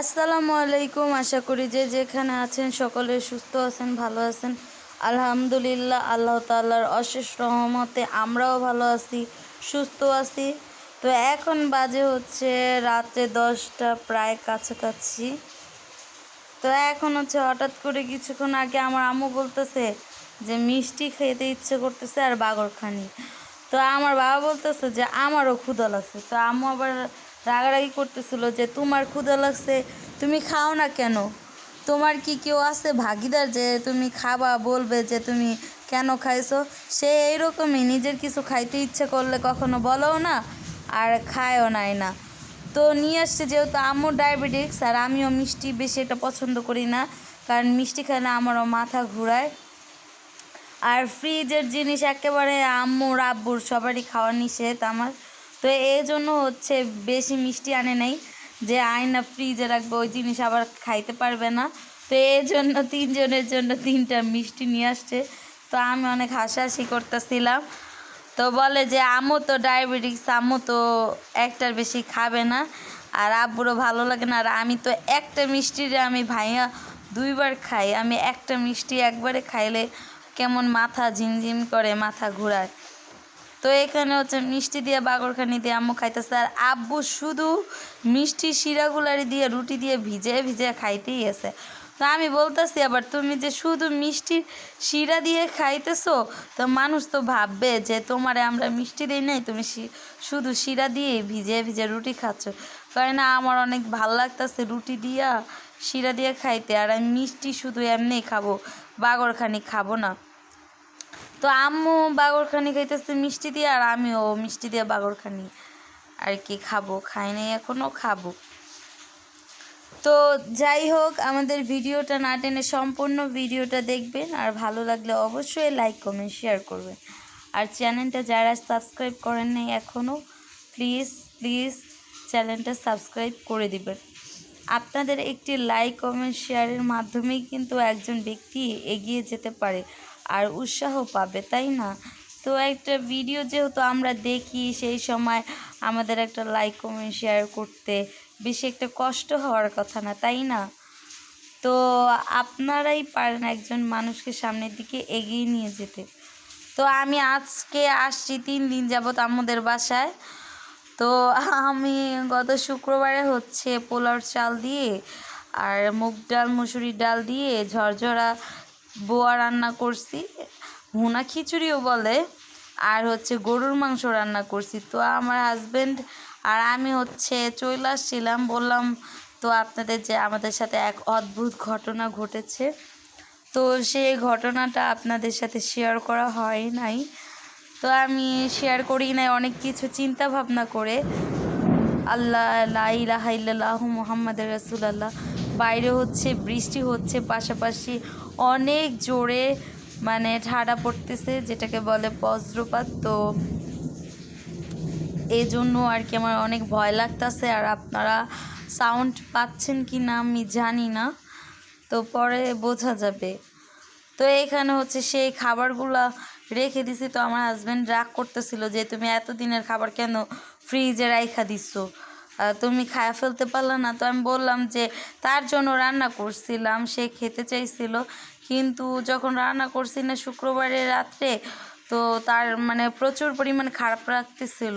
আসসালামু আলাইকুম। আশা করি যে যেখানে আছেন সকলে সুস্থ আছেন, ভালো আছেন। আলহামদুলিল্লাহ, আল্লাহ তাআলার অশেষ রহমতে আমরাও ভালো আছি, সুস্থ আছি। তো এখন বাজে হচ্ছে রাতে 10টা প্রায় কাছাকাছি। তো এখন হচ্ছে হঠাৎ করে কিছুক্ষণ আগে আমার আম্মু বলতেছে যে মিষ্টি খেতে ইচ্ছে করতেছে আর বাগরখানি। তো আমার বাবা বলতেছে যে আমারও ক্ষুধা লাগছে। তো আম্মু আবার রাগারাগি করতেছিল যে তোমার ক্ষুধা লাগছে, তুমি খাও না কেন? তোমার কি কেউ আছে ভাগিদার যে তুমি খাবা, বলবে যে তুমি কেন খাইছো? সে এইরকমই, নিজের কিছু খাইতে ইচ্ছে করলে কখনো বলেও না আর খায়ও নাই না। তো নিয়ে আসছে, যেহেতু আম্মুর ডায়াবেটিক্স আর আমিও মিষ্টি বেশি এটা পছন্দ করি না, কারণ মিষ্টি খেলে আমারও মাথা ঘুরায়। আর ফ্রিজের জিনিস একেবারে আম্মুর আব্বুর সবারই খাওয়া নিষেধ আমার। তো এই জন্য হচ্ছে বেশি মিষ্টি আনে নাই, যে আয়না ফ্রিজে রাখবে ওই জিনিস আবার খাইতে পারবে না। তো এই জন্য 3 জনের জন্য 3টা মিষ্টি নিয়ে আসছে। তো আমি অনেক হাসাহাসি করতেছিলাম। তো বলে যে আম্মু তো ডায়াবেটিক্স, আম্মু তো একটার বেশি খাবে না, আর আব্বুরও ভালো লাগে না। আর আমি তো একটা মিষ্টিরে আমি ভাইয়া 2বার খাই। আমি একটা মিষ্টি একবারে খাইলে কেমন মাথা ঝিমঝিম করে, মাথা ঘোরায়। তো এখানে হচ্ছে মিষ্টি দিয়ে বাগরখানি দিয়ে আম্মু খাইতেছে, আর আব্বু শুধু মিষ্টি শিরাগুলারি দিয়ে রুটি দিয়ে ভিজে ভিজে খাইতেই আছে। তো আমি বলতেছি আবার তুমি যে শুধু মিষ্টির শিরা দিয়ে খাইতেছো, তো মানুষ তো ভাববে যে তোমারে আমরা মিষ্টি দিই নাই, তুমি শুধু শিরা দিয়ে ভিজে ভিজে রুটি খাচ্ছ। কারণ না, আমার অনেক ভালো লাগতেছে রুটি দিয়া শিরা দিয়ে খাইতে, আর আমি মিষ্টি শুধু এমনি খাবো, বাগরখানি খাবো না। তো আম্মু বাগরখানি খাইতেছে মিষ্টি দিয়ে, আর আমিও মিষ্টি দিয়ে বাগরখানি আর কি খাবো, খাই নাই এখনও, খাবো। তো যাই হোক, আমাদের ভিডিওটা না টেনে সম্পূর্ণ ভিডিওটা দেখবেন, আর ভালো লাগলে অবশ্যই লাইক কমেন্ট শেয়ার করবেন। আর চ্যানেলটা যারা সাবস্ক্রাইব করেন নাই এখনও, প্লিজ প্লিজ চ্যানেলটা সাবস্ক্রাইব করে দিবেন। আপনাদের একটি লাইক কমেন্ট শেয়ারের মাধ্যমেই কিন্তু একজন ব্যক্তি এগিয়ে যেতে পারে আর উৎসাহ পাবে, তাই না? তো একটা ভিডিও যেহেতু আমরা দেখি, সেই সময় আমাদের একটা লাইক কমেন্ট শেয়ার করতে বেশি একটা কষ্ট হওয়ার কথা না, তাই না? তো আপনারাই পারেন একজন মানুষকে সামনের দিকে এগিয়ে নিয়ে যেতে। তো আমি আজকে আসছি 3 দিন যাবত আমাদের বাসায়। তো আমি গত শুক্রবারে হচ্ছে পোলাও চাল দিয়ে আর মুগ ডাল মুসুরির ডাল দিয়ে ঝরঝরা বোয়া রান্না করছি, ভুনা খিচুড়িও বলে, আর হচ্ছে গরুর মাংস রান্না করছি। তো আমার হাজব্যান্ড আর আমি হচ্ছে চলে আসছিলাম, বললাম তো আপনাদের যে আমাদের সাথে এক অদ্ভুত ঘটনা ঘটেছে। তো সেই ঘটনাটা আপনাদের সাথে শেয়ার করা হয় নাই, তো আমি শেয়ার করি নাই অনেক কিছু চিন্তা ভাবনা করে। আল্লাহ লা ইলাহা ইল্লাল্লাহু মুহাম্মাদুর রাসূলুল্লাহ। বাইরে হচ্ছে বৃষ্টি হচ্ছে, পাশাপাশি অনেক জোরে মানে ঠাডা পড়তেছে, যেটাকে বলে বজ্রপাত। তো এই জন্য আর কি আমার অনেক ভয় লাগতেছে। আর আপনারা সাউন্ড পাচ্ছেন কি না আমি জানি না, তো পরে বোঝা যাবে। তো এখানে হচ্ছে সেই খাবারগুলা রেখে দিছি। তো আমার হাজব্যান্ড রাগ করতেছিল যে তুমি এতদিনের খাবার কেন ফ্রিজে রাইখা দিছো, তুমি খায়া ফেলতে পারলে না? তো আমি বললাম যে তার জন্য রান্না করছিলাম, সে খেতে চাইছিল, কিন্তু যখন রান্না করছি না শুক্রবারের রাত্রে, তো তার মানে প্রচুর পরিমাণ খারাপ লাগতেছিল,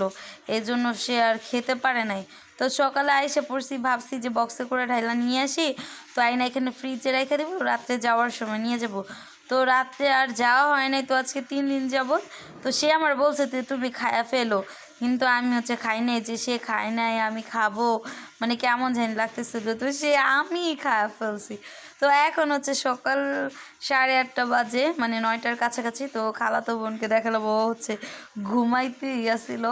এই জন্য সে আর খেতে পারে নাই। তো সকালে আইসে পড়ছি, ভাবছি যে বক্সে করে ঢাইলা নিয়ে আসি, তো আইনা এখানে ফ্রিজে রেখে দেবো, রাত্রে যাওয়ার সময় নিয়ে যাব। তো রাত্রে আর যাওয়া হয় নাই, তো আজকে 3 দিন যাবত। তো সে আমার বলছে যে তুমি খায়া ফেলো, কিন্তু আমি হচ্ছে খাই নাই, যে সে খায় নাই আমি খাবো, মানে কেমন জানি লাগতেছিল, তো আমি খায়া ফেলছি। তো এখন হচ্ছে সকাল 8:30 বাজে, মানে 9টার কাছাকাছি। তো খালাতো বোনকে দেখালো, ও হচ্ছে ঘুমাইতেই আসছিল।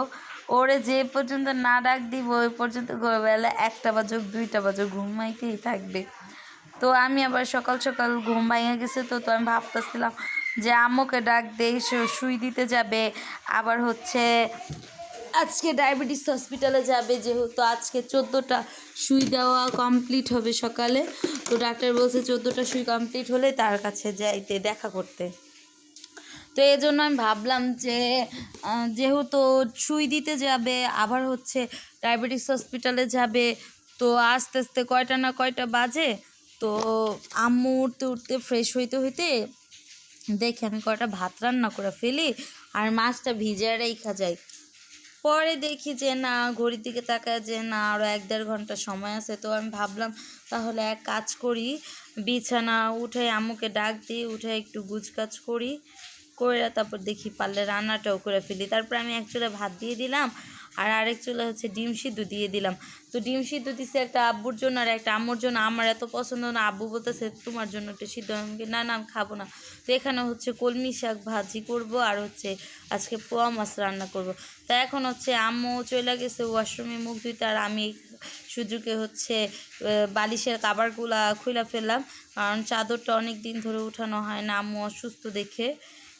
ওরে যে পর্যন্ত না ডাক দিব ওই পর্যন্ত বেলা 1টা বাজুক 2টা বাজুক ঘুমাইতেই থাকবে। তো আমি আবার সকাল সকাল ঘুম ভেঙে গেছে, তো আমি ভাবতেছিলাম যে আম্মুকে ডাক দেই, সুই দিতে যাবে। আবার হচ্ছে আজকে ডায়াবেটিস হসপিটালে যাবে, যেহেতু আজকে 14টা সুই দেওয়া কমপ্লিট হবে সকালে। তো ডাক্তার বলছে 14টা সুই কমপ্লিট হলে তার কাছে যাইতে, দেখা করতে। তো এই জন্য আমি ভাবলাম যে যেহেতু সুই দিতে যাবে, আবার হচ্ছে ডায়াবেটিস হসপিটালে যাবে, তো আস্তে আস্তে কয়টা না কয়টা বাজে। তো আম্মু উঠতে উঠতে ফ্রেশ হইতে হইতে দেখি আমি কয়টা ভাত রান্না করে ফেলি আর মাছটা ভিজিয়ে রেখা যায়। পরে দেখি যে না, ঘড়ির দিকে তাকায় যে না, আরও 1-1.5 ঘন্টা সময় আছে। তো আমি ভাবলাম তাহলে এক কাজ করি, বিছানা উঠে আম্মুকে ডাক দিই, উঠে একটু গুছকাজ করি, করে তারপর দেখি পারলে রান্নাটাও করে ফেলি। তারপর আমি এক চুলায় ভাত দিয়ে দিলাম আর আরেক চুলায় হচ্ছে ডিম সিদ্ধ দিয়ে দিলাম। তো ডিম সিদ্ধ দিছে একটা আব্বুর জন্য আর একটা আম্মুর জন্য। আমার এত পছন্দ না, আব্বু বলতেছে তোমার জন্য একটা সিদ্ধ। আমি না না, আমি খাবো না। তো এখানে হচ্ছে কলমি শাক ভাজি করব আর হচ্ছে আজকে পোয়া মাছ রান্না করব। তা এখন হচ্ছে আম্মু চলে গেছে ওয়াশরুমে মুখ ধুইতে, আর আমি সুযোগে হচ্ছে বালিশের কাভারগুলা খুলে ফেললাম, কারণ চাদরটা অনেক দিন ধরে উঠানো হয় না, আম্মু অসুস্থ দেখে।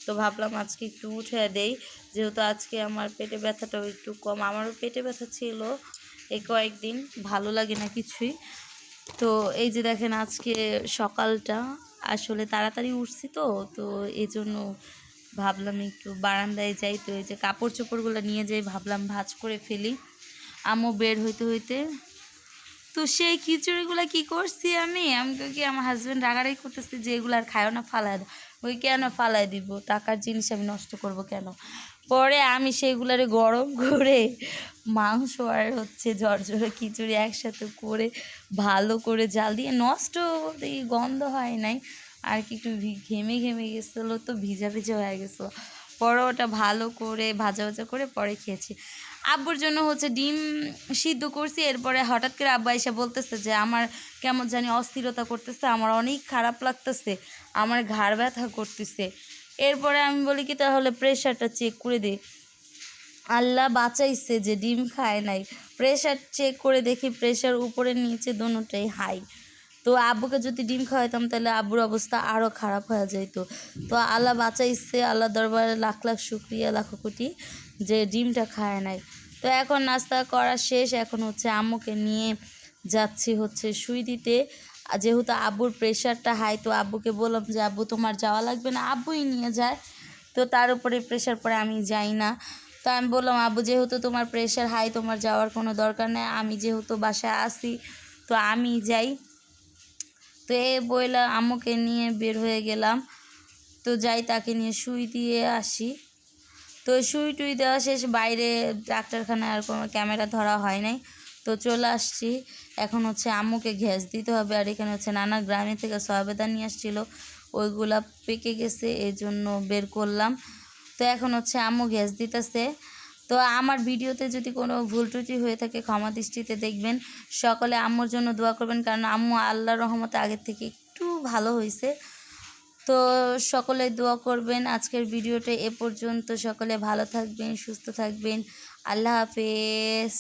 তো ভাবলাম আজকে একটু উঠে দেই, যেহেতু আজকে আমার পেটে ব্যথাটাও একটু কম। আমারও পেটে ব্যথা ছিল এই কয়েকদিন, ভালো লাগে না কিছুই। তো এই যে দেখেন আজকে সকালটা আসলে তাড়াতাড়ি উঠছি, তো তো এই জন্য ভাবলাম একটু বারান্দায় যাই। তো এই যে কাপড় চোপড়গুলো নিয়ে যাই, ভাবলাম ভাঁজ করে ফেলি। আম্মু বের হইতে হইতে তো সেই খিচুড়িগুলো কি করছি আমি তো কি আমার হাজব্যান্ড রাগারাগি করতেছি যে এগুলো আর খায়ও না, ফালাই দাও। ওই কেন ফালাই দিব, টাকার জিনিস আমি নষ্ট করব কেন। পরে আমি সেইগুলারে গরম করে মাংস আর হচ্ছে ঝরঝরে খিচুড়ি একসাথে করে ভালো করে জাল দিয়ে, নষ্ট বলতে কি গন্ধ হয় নাই আর কি, একটু ঘেমে ঘেমে গেছিলো, তো ভিজা ভিজা হয়ে গেছিলো। পরে ওটা ভালো করে ভাজা ভাজা করে পরে খেয়েছি। আব্বুর জন্য হচ্ছে ডিম সিদ্ধ করছি। এরপরে হঠাৎ করে আব্বা এসে বলতেছে যে আমার কেমন জানি অস্থিরতা করতেছে, আমার অনেক খারাপ লাগতেছে, আমার ঘাড় ব্যথা করতেছে। এরপরে আমি বলি কি তাহলে প্রেশারটা চেক করে দিই। আল্লাহ বাঁচাইছে যে ডিম খায় নাই। প্রেশার চেক করে দেখি প্রেশার উপরে নিচে দোনোটাই হাই। তো আব্বুকে যদি ডিম খাওয়াইতাম তাহলে আব্বুর অবস্থা আরও খারাপ হয়ে যেত। তো আল্লাহ বাঁচাইছে, আল্লাহ দরবারে লাখ লাখ শুক্রিয়া, লাখো কোটি যে ডিমটা খায় নাই। তো এখন নাস্তা করা শেষ, এখন হচ্ছে আম্মুকে নিয়ে যাচ্ছি হচ্ছে সুই দিতে। যেহেতু আব্বুর প্রেশারটা হাই, তো আব্বুকে বললাম যে আব্বু তোমার যাওয়া লাগবে না, আব্বুই নিয়ে যায়। তো তার উপরে প্রেশার পরে আমি যাই না। তো আমি বললাম আব্বু যেহেতু তোমার প্রেশার হাই, তোমার যাওয়ার কোনো দরকার নেই, আমি যেহেতু বাসায় আসি তো আমি যাই। তো এই বইলা আম্মুকে নিয়ে বের হয়ে গেলাম। তো যাই, তাকে নিয়ে সুই দিয়ে আসি। তো সুই টুই দেওয়া শেষ, বাইরে ডাক্তারখানায় আর কোনো ক্যামেরা ধরা হয় নাই। তো চলে আসছি, এখন হচ্ছে আম্মুকে ঘ্যাস দিতে হবে। আর এখানে হচ্ছে নানা গ্রামে থেকে সয়াবেদা নিয়ে আসছিলো, ওইগুলা পেকে গেছে, এই জন্য বের করলাম। তো এখন হচ্ছে আম্মু গ্যাস দিতেছে। তো আমার ভিডিওতে যদি কোনো ভুল ত্রুটি হয়ে থাকে ক্ষমা দৃষ্টিতে দেখবেন। সকলে আম্মুর জন্য দোয়া করবেন, কারণ আম্মু আল্লাহর রহমতে আগের থেকে একটু ভালো হয়েছে। তো সকলে দোয়া করবেন। আজকের ভিডিওটা এ পর্যন্ত। সকলে ভালো থাকবেন, সুস্থ থাকবেন। আল্লাহ হাফেজ।